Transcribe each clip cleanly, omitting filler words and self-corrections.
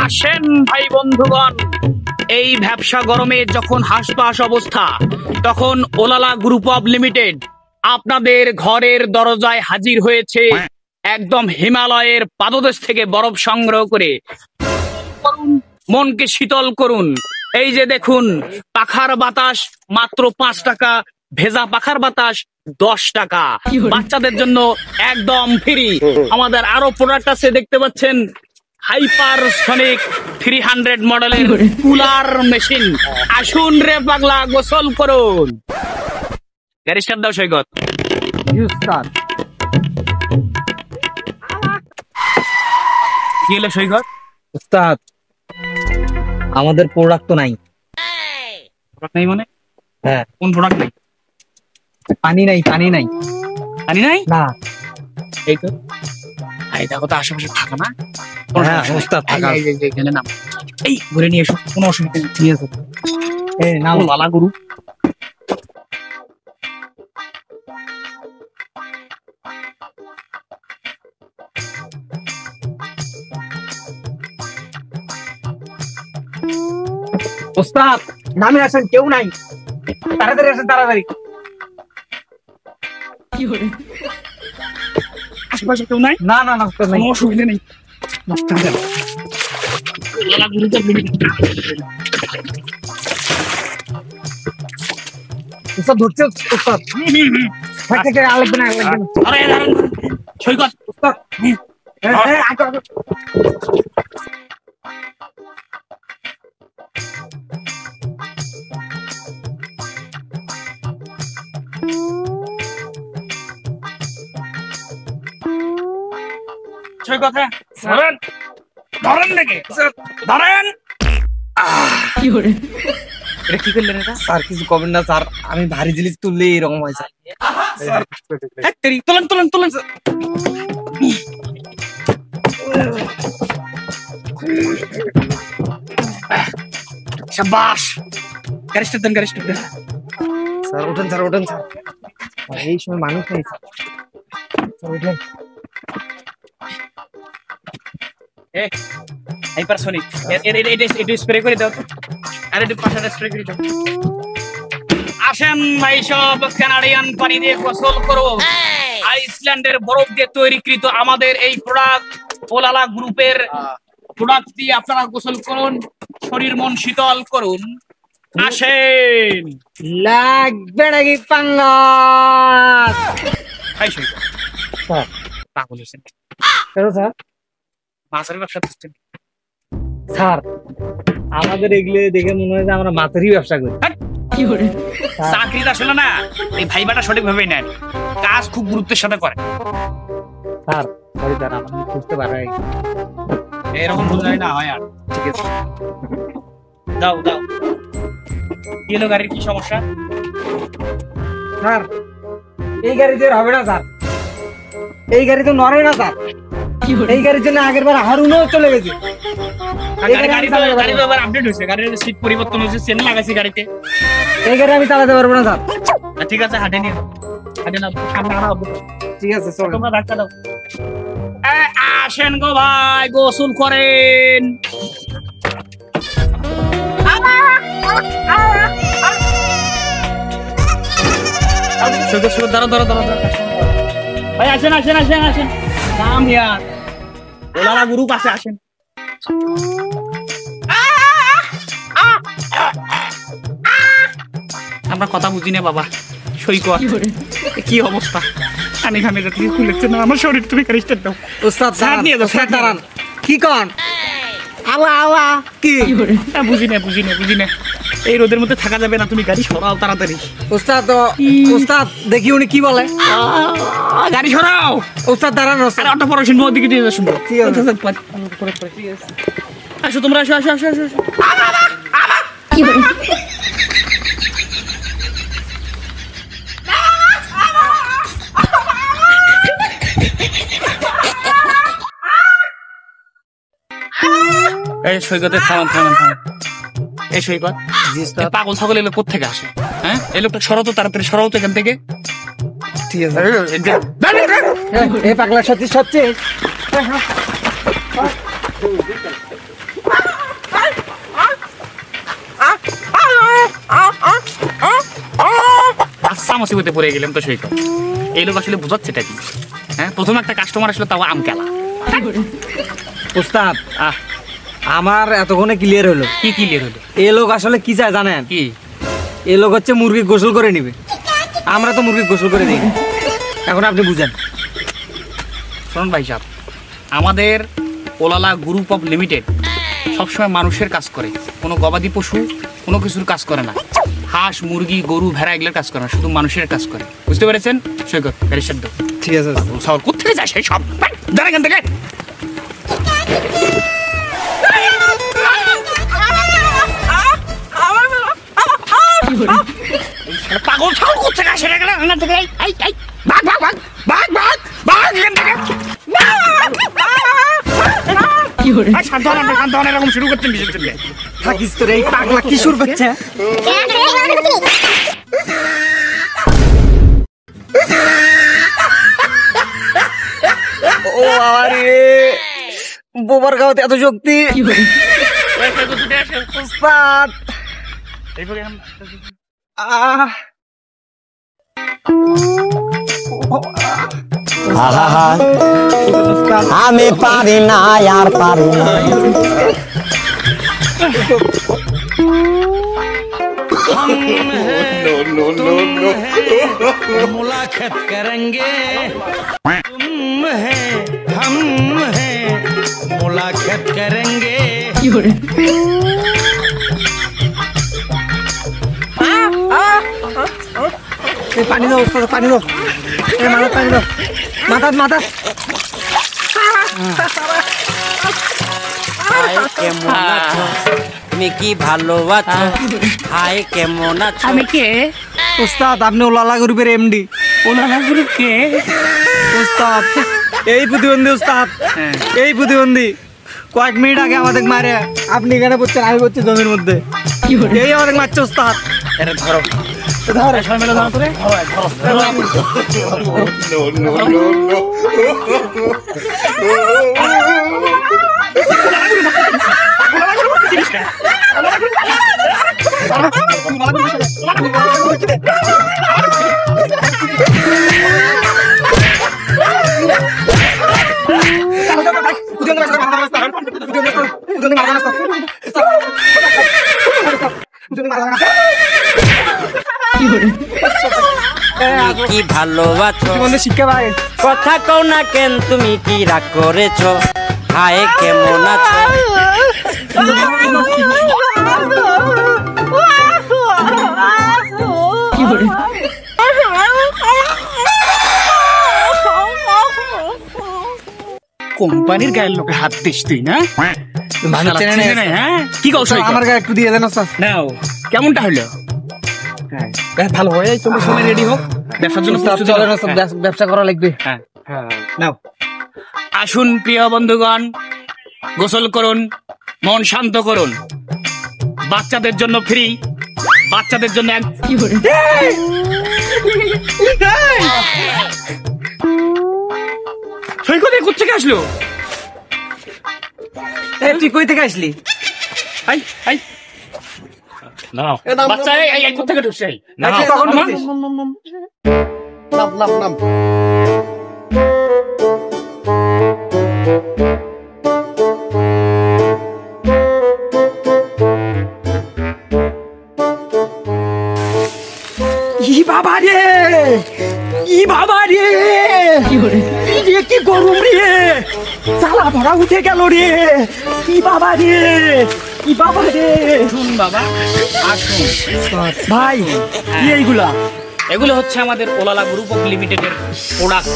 আসেন ভাই বন্ধুগণ, এই ব্যবসা গরমে যখন হাসপাস অবস্থা, তখন ওলালা গ্রুপ অফ লিমিটেড আপনাদের ঘরের দরজায় হাজির হয়েছে। একদম হিমালয়ের পাদদেশ থেকে বরফ সংগ্রহ করে মনকে শীতল করুন। এই যে দেখুন, পাখার বাতাস মাত্র 5 টাকা, ভেজা পাখার বাতাস 10 টাকা, বাচ্চাদের জন্য একদম ফ্রি। আমাদের আরো প্রোডাক্ট আছে, দেখতে পাচ্ছেন হাইপারসনিক 300 মডেলের কুলার মেশিন। আসুন রে পাগলা, গোসল করুন। গাড়ি স্টার্ট দাও সৈকত। কি হলো সৈকত? উস্তাদ, আমাদের প্রোডাক্ট তো নাই। প্রোডাক্ট নাই মানে? হ্যাঁ। কোন প্রোডাক্ট নাই? পানি নাই, পানি নাই। পানি নাই না। এই তো, এই দেখো তো আশেপাশে থাকা না? হ্যাঁ উস্তাদ, থাকা। এখানে নাম, এই ঘুরে নিয়ে এসো, কোনো অসুবিধা নেই। ঠিক আছে। এই নাও লালা গুরু। উস্তাদ নামে আসেন, কেউ নাই। তাড়াতাড়ি আসেন, তাড়াতাড়ি। আশেপাশে কেউ নাই? না না না উস্তাদ, নাই। কোনো অসুবিধা নেই। লালা গুরু তো উস্তাদ ধরছে, উস্তাদ। থেকে আরেকদিন আরেকদিন। আরে সৈকত উস্তাদ, আগে আগে। সৈকত, হ্যাঁ ধরেন, ধরেন নাকি ধরেন। এটা কি করলেন? এটা স্যার কিছু করবেন না স্যার, আমি ভারী জিনিস তুললে এরকম হয় স্যার। তোলেন তোলেন তোলেন। শাবাশ, গাড়ি স্টার্ট দেন, গাড়ি স্টার্ট দেন। স্যার ওঠেন, স্যার ওঠেন স্যার। এই সময় মানুষ নেই স্যার। স্যার ওঠেন। হাইপারসনিক এটা স্প্রে করে দাও, আর একটু পাশাটা স্প্রে করে দাও। আসেন ভাই, সব কানাডিয়ান পানি দিয়ে গোসল করো। আইসল্যান্ডের বরফ দিয়ে তৈরিকৃত আমাদের এই প্রোডাক্ট, ওলালা গ্রুপের প্রোডাক্ট দিয়ে আপনারা গোসল করুন, শরীর মন শীতল করুন। আসেন। লাগবে নাকি পাঙ্গাস? হাই সৈকত, স্যার পাগল হয়েছেন? কেন স্যার? মাছের ব্যবসা করছেন স্যার? আমাদের এগুলো দেখে মনে হয় যে আমরা মাছেরই ব্যবসা করি। চাকরিটা আসলে না, এই ভাইবাটা সঠিক ভাবেই নেন, কাজ খুব গুরুত্বের সাথে করে। স্যার সরি স্যার, আপনি বুঝতে পারেন এরকম ভুল যায় না হয়। আর ঠিক আছে, দাও দাও। কি হলো, গাড়ির কি সমস্যা? স্যার এই গাড়িতে হবে না স্যার, এই গাড়ি তো নড়ে না স্যার। এই গাড়ির জন্য আগের বার হারুনও চলে গেছে। গাড়ি তো এবার আপডেট হয়েছে, গাড়ির সিট পরিবর্তন হয়েছে, চেন লাগাইছি গাড়িতে। এই গাড়ি আমি চালাতে পারবো না স্যার। ঠিক আছে, হাঁটে নিয়ে হাঁটে না, সামনে আনা হবে। ঠিক আছে চলো, তোমরা ধাক্কা দাও। আসেন গো ভাই, গোসল করেন। ধরো ধরো ধরো ভাই, আসেন আসেন আসেন আসেন। নাম ইয়ার ওলালা গ্রুপ আছে, আসেন। আমরা কথা বুঝি না বাবা। সৈকত কি অবস্থা, কানে ঘামে যাচ্ছে, খুলেছে না আমার শরীর। তুমি গাড়ি স্টার্ট দাও। উস্তাদ উস্তাদ দাঁড়ান। কি কন? আলা আলা কি? বুঝি না বুঝি না বুঝি না, এই রোদের মধ্যে থাকা যাবে না, তুমি গাড়ি সরাও তাড়াতাড়ি। উস্তাদ উস্তাদ দেখি উনি কি বলে। গাড়ি সরাও। উস্তাদ দাঁড়ান। আরে অটো পরে শুনবো, ওদিকে দিয়ে শুনবো। ঠিক আছে। আসো তোমরা, আসো আসো আসো আসো। এই সৈকতে থামান থামান থামান। এই সৈকত, পাগল ছাগল এলো কোথেকে আসে? হ্যাঁ, এই লোকটা সরাও তো তাড়াতাড়ি, সরাও তো এখান থেকে। ঠিক আছে এই পাগলা সত্যি সত্যি আচ্ছা মুসিবতে পড়ে গেলাম তো সেই এই লোক আসলে বুঝাচ্ছে এটা কি হ্যাঁ প্রথম একটা কাস্টমার আসলো তাও আম কেলা উস্তাদ আমার এতক্ষণে ক্লিয়ার হলো কি ক্লিয়ার হলো এই লোক আসলে কি চায় জানেন কি এই লোক হচ্ছে মুরগি গোসল করে নিবে আমরা তো মুরগি গোসল করে দিই এখন আপনি বুঝেন শুনুন ভাই সাহেব আমাদের ওলালা গ্রুপ অফ লিমিটেড সবসময় মানুষের কাজ করে কোনো গবাদি পশু কোনো কিছুর কাজ করে না হাঁস মুরগি গরু ভেড়া এগুলোর কাজ করে না শুধু মানুষের কাজ করে বুঝতে পেরেছেন সৈকত প্যারিসার দো ঠিক আছে সব কোথেকে যায় সেই সব দাঁড়া এখান থেকে পাগল ছাগল কোথেকে আসে রে এখান থেকে এই এই ভাগ ভাগ ভাগ ভাগ ভাগ ভাগ এখান থেকে কি হলো শান্ত হন এরকম শুরু করছেন কিসের জন্য থাকিস তোর এই পাগলা কিশোর বাচ্চা ও আরে বোবার গাওতে এত শক্তি উস্তাদ আমি পারি না আর পারি না मुलाकात करेंगे तुम है हम है मुलाकात करेंगे পানি দাও উস্তাদ পানি দাও এই মাথা পানি দাও মাথা মাথা কেমন আছো তুমি কি ভালো আছো হাই কেমন আছো আমি কে উস্তাদ আপনি ওলালা গ্রুপের এমডি ওলালা গ্রুপ কে উস্তাদ এই প্রতিবন্ধী উস্তাদ এই প্রতিবন্ধী কয়েক মিনিট আগে আমাদের মারে আপনি এখানে পড়ছেন আমি পড়ছি জমির মধ্যে এই আমাদের মারছে উস্তাদ আরে ধরো ধরে সবাই মিলে ধরো করে কি ভালো আছো শিক্ষা ভাই কথা কও না কেন তুমি কি রাগ করেছো হাই কেমন আছো কোম্পানির গায়ের লোকে হাত দিস তুই না হ্যাঁ কি কৌশ আমার গায়ে একটু দিয়ে দেন উস্তাদ নাও কেমনটা হলো ভালো হয়ে যাই তোমার সময় রেডি হোক ব্যবসার জন্য প্রস্তুতি চলেন নাও। উস্তাদ, ব্যবসা করা লাগবে হ্যাঁ নাও আসুন প্রিয় বন্ধুগণ গোসল করুন মন শান্ত করুন বাচ্চাদের জন্য ফ্রি বাচ্চাদের জন্য সৈকত কোথেকে আসলো তুই কই থেকে আসলি আই আই নাও বাচ্চা এই কোথেকে ঢুকছে নাও কখন নাও। ঢুকছিস? ই বাবা রে ই বাবা রে কি গরম রে চালা ভরা উঠে গেল রে কি বাবা রে কি বাবা রে শুন বাবা আসুন ভাই কি এইগুলা এগুলো হচ্ছে আমাদের ওলালা গ্রুপ অফ লিমিটেডের প্রোডাক্ট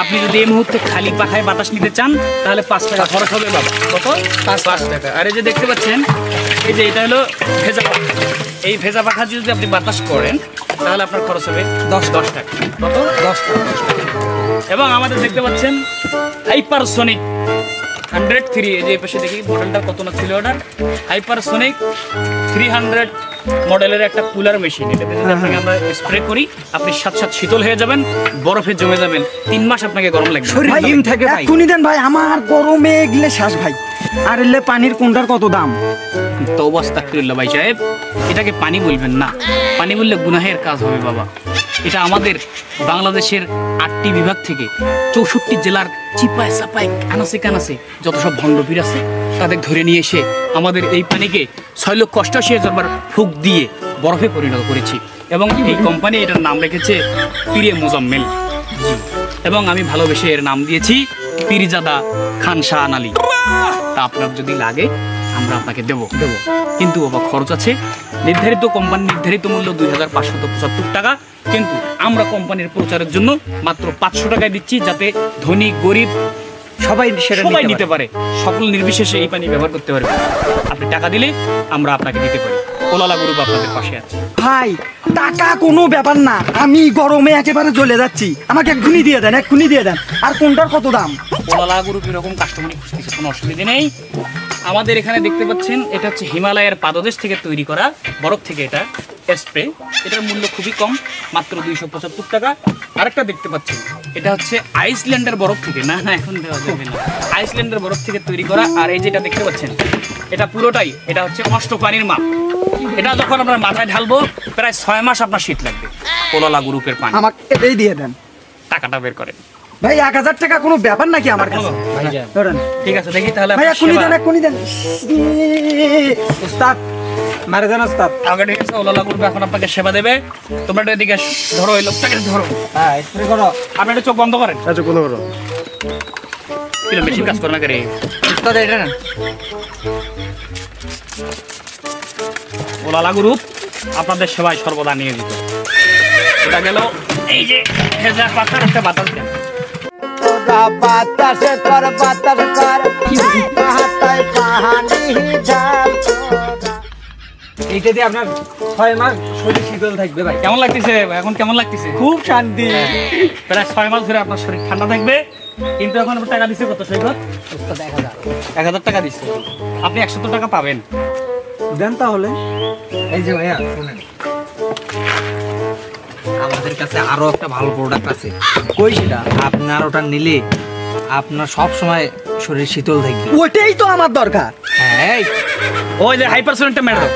আপনি যদি এই মুহূর্তে খালি পাখায় বাতাস নিতে চান তাহলে 5 টাকা খরচ হবে বাবা কত 5 টাকা আর এই যে দেখতে পাচ্ছেন এই যে এটা হলো ভেজা পাখা এই ভেজা পাখা যদি আপনি বাতাস করেন তাহলে আপনার খরচ হবে 10 টাকা কত 10 টাকা এবং আমাদের দেখতে পাচ্ছেন হাইপারসোনিক 103 এই যে পাশে দেখি মডেলটা কত না ছিল অর্ডার হাইপারসোনিক 300 মডেলের একটা কুলার মেশিন। এটা যদি আপনাকে আমরা স্প্রে করি, আপনি সাথে সাথে শীতল হয়ে যাবেন, বরফে জমে যাবেন, 3 মাস আপনাকে গরম লাগবে। ভাই এক্ষুনি দেন ভাই, আমার গরমে গেলে শ্বাস ভাই। আর এলে পানির কোনটার কত দাম? তো অবস্থা করিল ভাই সাহেব, এটাকে পানি বলবেন না, পানি বললে গুনাহের কাজ হবে বাবা। এটা আমাদের বাংলাদেশের 8টি বিভাগ থেকে 64 জেলার চিপায় চাপায় কানাসে কানাসে যত সব ভণ্ডপীর আছে তাদের ধরে নিয়ে এসে আমাদের এই পানিকে 6,88,000 বার ফুক দিয়ে বরফে পরিণত করেছি। এবং এই কোম্পানি এটার নাম রেখেছে পীরে মোজাম্মেল, এবং আমি ভালোবেসে এর নাম দিয়েছি পীরজাদা খান শাহ আলী। তা আপনার যদি লাগে আমরা আপনাকে দেবো, কিন্তু বাবা খরচ আছে। নির্ধারিত কোম্পানির নির্ধারিত মূল্য 2,575 টাকা, কিন্তু আমরা কোম্পানির প্রচারের জন্য মাত্র 500 টাকায় দিচ্ছি, যাতে ধনী গরিব সবাই নিতে পারে, সকল নির্বিশেষে এই পানি ব্যবহার করতে পারবে। আপনি টাকা দিলে আমরা আপনাকে দিতে পারি। ওলালা গ্রুপ আপনাদের পাশে আছে। ভাই টাকা কোনো ব্যাপার না, আমি গরমে একেবারে জ্বলে যাচ্ছি, আমাকে এক্ষুনি দিয়ে দেন, এক্ষুনি দিয়ে দেন। আর কোনটার কত দাম? ওলালা গ্রুপ এরকম কাস্টমারই খুঁজতেছে, কোনো অসুবিধা নেই। আমাদের এখানে দেখতে পাচ্ছেন এটা হচ্ছে হিমালয়ের পাদদেশ থেকে তৈরি করা বরফ থেকে এটা স্প্রে। এটার মূল্য খুবই কম, মাত্র 275 টাকা। আরেকটা দেখতে পাচ্ছেন এটা হচ্ছে আইসল্যান্ডের বরফ থেকে, না এখন দেওয়া যাবে না, আইসল্যান্ডের বরফ থেকে তৈরি করা। আর এই যেটা দেখতে পাচ্ছেন এটা পুরোটাই, এটা হচ্ছে অষ্টপানির মাপ। এটা যখন আপনার মাথায় ঢালবো প্রায় 6 মাস আপনার শীত লাগবে। ওলালা গ্রুপের পানি। আমাকে এটাই দিয়ে দেন। টাকাটা বের করেন ভাই, 1000 টাকা কোনো ব্যাপার নাকি আমার কাছে? ধরেন। ঠিক আছে, দেখি তাহলে ভাই এক্ষুনি দেন, এক্ষুনি দেন। উস্তাদ মারে দেন উস্তাদ। আগে ঠিক আছে, ওলালা গ্রুপ এখন আপনাকে সেবা দেবে। তোমরা একটু এদিকে ধরো, এই লোকটাকে ধরো। হ্যাঁ স্প্রে করো। আপনি একটু চোখ বন্ধ করেন। চোখ বন্ধ করো। কিলো মেশিন কাজ করে না করে উস্তাদ এটা নেন। ওলালা গ্রুপ আপনাদের সেবায় সর্বদা নিয়ে দিত। এটা গেল এই যে ভেজা পাতার একটা বাতাস দেন। বাতাসে কর বাতাস কর পাহাড়টায় পাহাড়ি ঝাল। এইটা দিয়ে আপনার 6 মাস শরীর শীতল থাকবে ভাই। কেমন লাগতেছে এখন? কেমন লাগতেছে? খুব শান্তি। প্রায় 6 মাস ধরে আপনার শরীর ঠান্ডা থাকবে। কিন্তু এখন আপনার টাকা দিচ্ছে কত সৈকত? 1000 টাকা দিচ্ছে। আপনি 100 টাকা পাবেন। দেন তাহলে। এই যে ভাইয়া শুনেন, আমাদের কাছে আরো একটা ভালো প্রোডাক্ট আছে। কই সেটা? আপনার ওটা নিলে আপনার সব সময় শরীর শীতল থাকবে। ওটাই তো আমার দরকার। হ্যাঁ, ওই যে হাই পার্সোনেটটা মেরে দাও।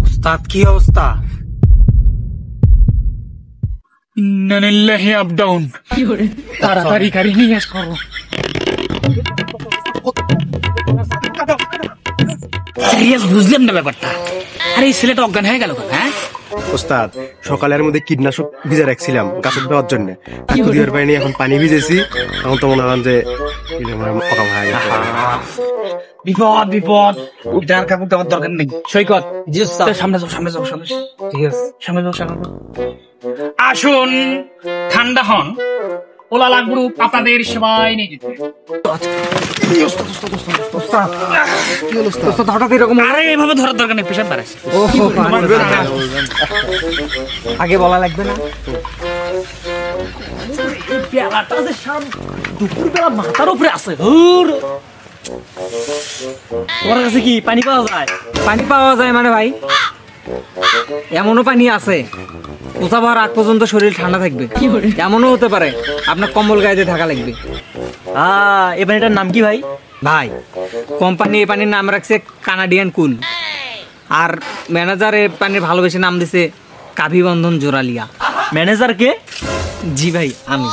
উস্তাদ কি অবস্থা? ইন্নালিল্লাহি আপ ডাউন। তাড়াতাড়ি গাড়ি নিয়ে আস করো। সিরিয়াস বুঝলাম না ব্যাপারটা। আরে এই ছেলেটা অজ্ঞান হয়ে গেল কেন? হ্যাঁ ওস্তাদ, সকালের মধ্যে কীটনাশক ভিজে রাখছিলাম গাছের দেওয়ার জন্য, কুদিয়ার পানি এখন পানি ভিজেছি, এখন তো মনে হয় যে অকাম হয়ে গেছে। বিপদ বিপদ। এটা আর কাকুর দেওয়ার দরকার নেই। সৈকত সামনে যাও, সামনে যাও, সামনে। ঠিক আছে, সামনে যাও, সামনে যাও। আসুন, ঠান্ডা হন। ওলালা গ্রুপ আপনাদের সেবায় নিয়ে যেতে। উস্তাদ হঠাৎ এরকম? আরে এইভাবে ধরার দরকার নেই, প্রেশার বাড়াচ্ছে। আগে বলা লাগবে না? বেলাটা যে দুপুর বেলা মাথার উপরে আছে। তোমার কাছে কি পানি পাওয়া যায়? পানি পাওয়া যায় মানে ভাই, এমনও পানি আছে উঠাবার আগ পর্যন্ত শরীর ঠান্ডা থাকবে। এমনও হতে পারে আপনার কম্বল গায়ে দিয়ে থাকা লাগবে। এই পানিটার নাম কি ভাই? ভাই কোম্পানি এই পানির নাম রাখছে কানাডিয়ান কুল, আর ম্যানেজার এই পানির ভালোবেসে নাম দিছে কাভিবন্ধন জোরালিয়া। ম্যানেজার কে? জি ভাই, আমি।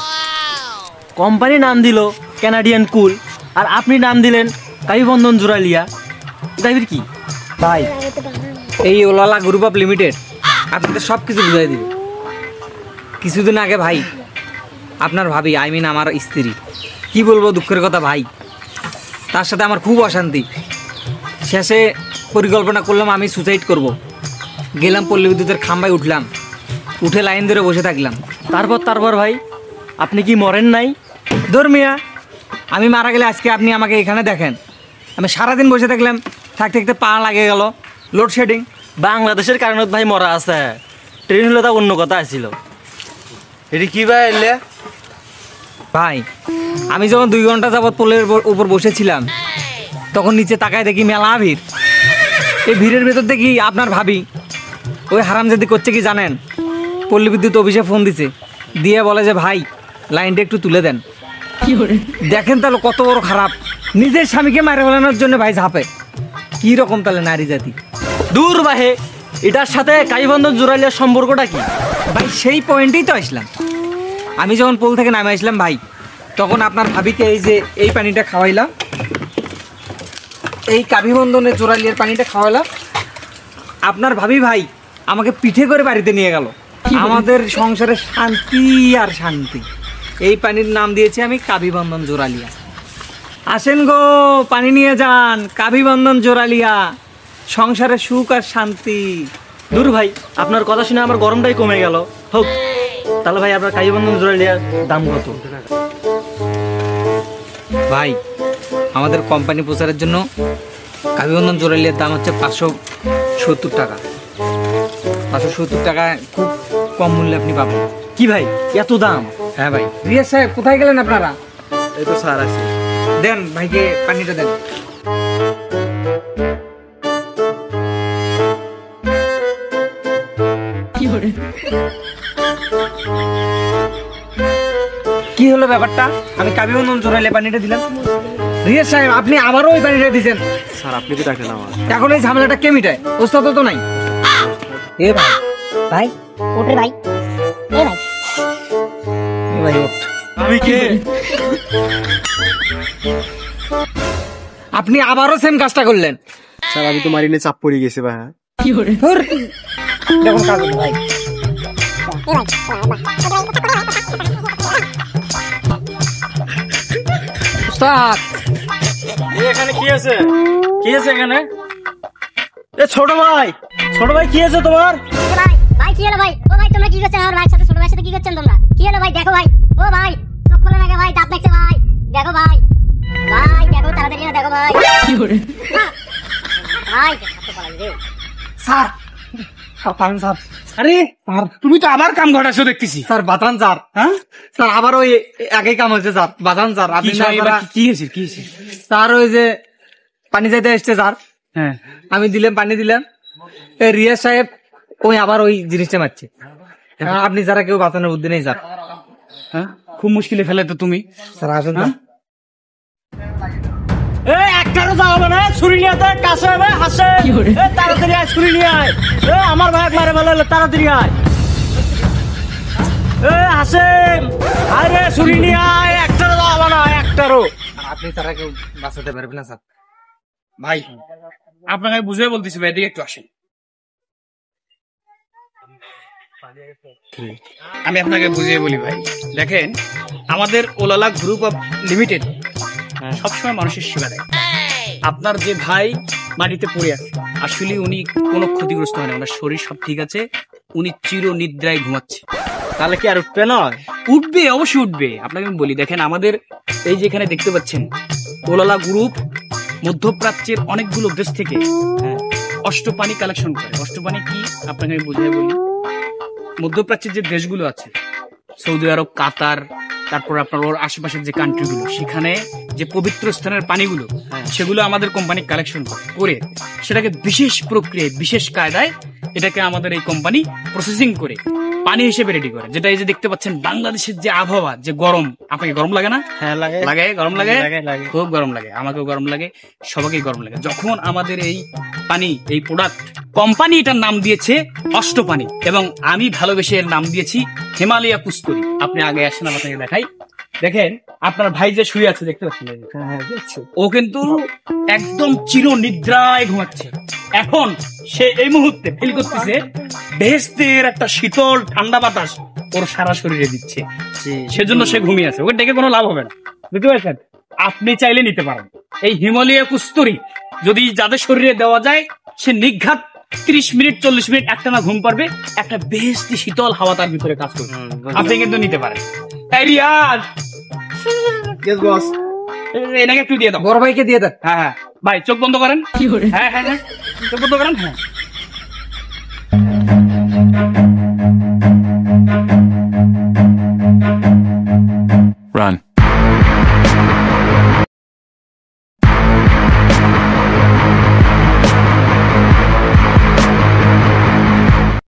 কোম্পানি নাম দিল কানাডিয়ান কুল, আর আপনি নাম দিলেন কাভিবন্ধন জোরালিয়া। ড্রাইভার কি ভাই? এই ওলালা গ্রুপ অফ লিমিটেড আপনাদের সব কিছু বুঝাই দিবে। কিছুদিন আগে ভাই আপনার ভাবি, আই মিন আমার স্ত্রী, কি বলবো দুঃখের কথা ভাই, তার সাথে আমার খুব অশান্তি। শেষে পরিকল্পনা করলাম আমি সুসাইড করব। গেলাম পল্লী বিদ্যুতের খাম্বায়, উঠলাম, উঠে লাইন ধরে বসে থাকলাম। তারপর ভাই আপনি কি মরেন নাই? ধর্মিয়া, আমি মারা গেলে আজকে আপনি আমাকে এখানে দেখেন, আমি সারাদিন বসে থাকলাম, থাকতে থাকতে পা লাগে গেল, লোডশেডিং। বাংলাদেশের কারণত ভাই মরা আছে, ট্রেন হলে তা অন্য কথা আসছিল। এটি কি ভাই এলে? ভাই আমি যখন 2 ঘন্টা যাবৎ পোলের উপর বসেছিলাম, তখন নিচে তাকায় দেখি মেলা ভিড়। এই ভিড়ের ভেতর দেখি আপনার ভাবি ওই হারামজাদি করছে কি জানেন? পল্লী বিদ্যুৎ অফিসে ফোন দিছে, দিয়ে বলে যে ভাই লাইনটা একটু তুলে দেন। দেখেন তাহলে কত বড় খারাপ, নিজের স্বামীকে মারে ফেলানোর জন্য ভাই ঝাঁপে। কি রকম তাহলে নারী জাতি? দূর বাহে, এটার সাথে কালীবন্ধন জোরালিয়ার সম্পর্কটা কি? ভাই সেই পয়েন্টেই তো আসলাম। আমি যখন পোল থেকে নামে আসলাম ভাই, তখন আপনার ভাবিকে এই যে এই পানিটা খাওয়াইলাম, এই কাবিবন্ধনের জোরালিয়ার পানিটা খাওয়ালাম। আপনার ভাবি ভাই আমাকে পিঠে করে বাড়িতে নিয়ে গেল। আমাদের সংসারে শান্তি আর শান্তি। এই পানির নাম দিয়েছি আমি কাবিবন্ধন জোরালিয়া। আসেন গো, পানি নিয়ে যান, কাবিবন্ধন জোরালিয়া, সংসারে সুখ আর শান্তি। দূর ভাই, আপনার কথা শুনে আমার গরমটাই কমে গেল। হোক তাহলে ভাই আপনার কালীবন্ধন জোরালিয়ার দাম কত? ভাই আমাদের কোম্পানি প্রচারের জন্য কাবিবন্ধন জোরালিয়ার দাম হচ্ছে 570 টাকা। 570 টাকা খুব কম মূল্যে আপনি পাবেন। কি ভাই এত দাম? হ্যাঁ ভাই। রিয়াজ সাহেব কোথায় গেলেন আপনারা? এই তো স্যার আছে। দেন ভাইকে পানিটা দেন। কি হলো ব্যাপারটা? আমি কাবিবন্ধন জোরালিয়া পানিটা দিলাম, রিয়াজ সাহেব আপনি আবারও ওই পানিটা দিয়েছেন। স্যার আপনি তো ডাকেন আমার। এখন এই ঝামেলাটা কে মিটায়? ওস্তাদ তো নাই। এ ভাই, ভাই ওঠে ভাই, এ ভাই এ ভাই ওঠ। আমি কে? আপনি আবারও সেম কাজটা করলেন। স্যার আমি তো মারিনে চাপ পড়ে গেছে ভাই। ধুর, দেখুন কাজ হলো ভাই। ওস্তাদ এখানে কি আছে? কি আছে এখানে? এ ছোট ভাই কি আছে তোমার? ভাই ভাই কি হলো ভাই? ও ভাই তোমরা কি করছেন আমার ভাইয়ের সাথে? ছোট ভাইয়ের সাথে কি করছেন তোমরা? কি হলো ভাই? দেখো ভাই, ও ভাই চোখ খোলো না ভাই, দাঁত দেখছে ভাই, দেখো ভাই, ভাই দেখো তাড়াতাড়ি না, দেখো ভাই। কি করে ভাই ছাত্র পড়াই রে স্যার, পান স্যার। আরে স্যার তুমি তো আবার কাম ঘটাচ্ছো দেখতেছি। স্যার বাতান স্যার। হ্যাঁ স্যার আবার ওই একই কাম হয়েছে স্যার, বাতান স্যার। আপনি কি না এবার করা- কি হয়েছে কি হয়েছে? স্যার ওই যে পানি যাইতে এসছে স্যার, হ্যাঁ আমি দিলাম পানি দিলাম, এই রিয়াজ সাহেব ওই আবার ওই জিনিসটা মারছে। আপনি যারা কেউ বাঁচানোর বুদ্ধি নেই স্যার। হ্যাঁ খুব মুশকিলে ফেলে তো তুমি। স্যার আসুন স্যার। একটারও যাওয়া হবে না, ছুরি নিয়ে তো কাছে হবে হাসে। তাড়াতাড়ি আয়, ছুরি নিয়ে আয়। আমার ভাই মারে ফেলে, তাড়াতাড়ি আয়। হাসে আরে ছুরি নিয়ে আয়, একটারও যাওয়া হবে না, একটারও। আপনি তারা কেউ বাঁচাতে পারবেন না স্যার। ভাই আপনাকে বুঝে বলতেছি ভাই, এদিকে একটু আসেন। আমি আপনাকে বুঝিয়ে বলি ভাই, দেখেন আমাদের ওলালা গ্রুপ অফ লিমিটেড সবসময় মানুষের সেবা দেয়। আপনার যে ভাই মাটিতে পড়ে আছে, আসলে উনি কোনো ক্ষতিগ্রস্ত হয় না, ওনার শরীর সব ঠিক আছে, উনি চির নিদ্রায় ঘুমাচ্ছে। তাহলে কি আর উঠবে নয়? উঠবে, অবশ্যই উঠবে। আপনাকে আমি বলি, দেখেন আমাদের এই যে এখানে দেখতে পাচ্ছেন ওলালা গ্রুপ মধ্যপ্রাচ্যের অনেকগুলো দেশ থেকে অষ্টপানি কালেকশন করে। অষ্টপানি কি আপনাকে আমি বুঝিয়ে বলি, মধ্যপ্রাচ্যের যে দেশগুলো আছে, সৌদি আরব, কাতার, তারপর আপনার ওর আশেপাশের যে কান্ট্রিগুলো, সেখানে যে পবিত্র স্থানের পানিগুলো সেগুলো আমাদের কোম্পানি কালেকশন করে সেটাকে বিশেষ প্রক্রিয়ায় বিশেষ কায়দায় এটাকে আমাদের এই কোম্পানি প্রসেসিং করে পানি হিসেবে রেডি করে। যেটা এই যে দেখতে পাচ্ছেন বাংলাদেশের যে আবহাওয়া, যে গরম, আপনাকে গরম লাগে না? হ্যাঁ লাগে। লাগে, গরম লাগে, লাগে। খুব গরম লাগে, আমাকেও গরম লাগে, সবাইকেই গরম লাগে। যখন আমাদের এই পানি, এই প্রোডাক্ট, কোম্পানি এটার নাম দিয়েছে অষ্টপানি এবং আমি ভালোবেসে এর নাম দিয়েছি হিমালয়া কুস্তরি। আপনি আগে আসেন, আপনাকে দেখাই। দেখেন আপনার ভাই যে শুয়ে আছে দেখতে পাচ্ছেন, ও কিন্তু একদম চির নিদ্রায় ঘুমাচ্ছে। এখন সে এই মুহূর্তে ফিল করতেছে বেহেশতের একটা শীতল ঠান্ডা বাতাস ওর সারা শরীরে দিচ্ছে, সেজন্য সে ঘুমিয়ে আছে। ওকে ডেকে কোনো লাভ হবে না, বুঝতে পারছেন? আপনি চাইলে নিতে পারেন এই হিমালয়া কুস্তরি। যদি যাদের শরীরে দেওয়া যায়, সে নিঘাত 30 মিনিট 40 মিনিট একটানা ঘুম পারবে, একটা বেস্ট শীতল হাওয়া তার ভিতরে কাজ করবে। আপনি কিন্তু নিতে পারেন। এই রিয়াজ, ইয়েস বস। এটাকে একটু দিয়ে দাও। বড় ভাইকে দিয়ে দেন। হ্যাঁ হ্যাঁ ভাই, চোখ বন্ধ করেন। হ্যাঁ হ্যাঁ হ্যাঁ, চোখ বন্ধ করেন। হ্যাঁ, Run.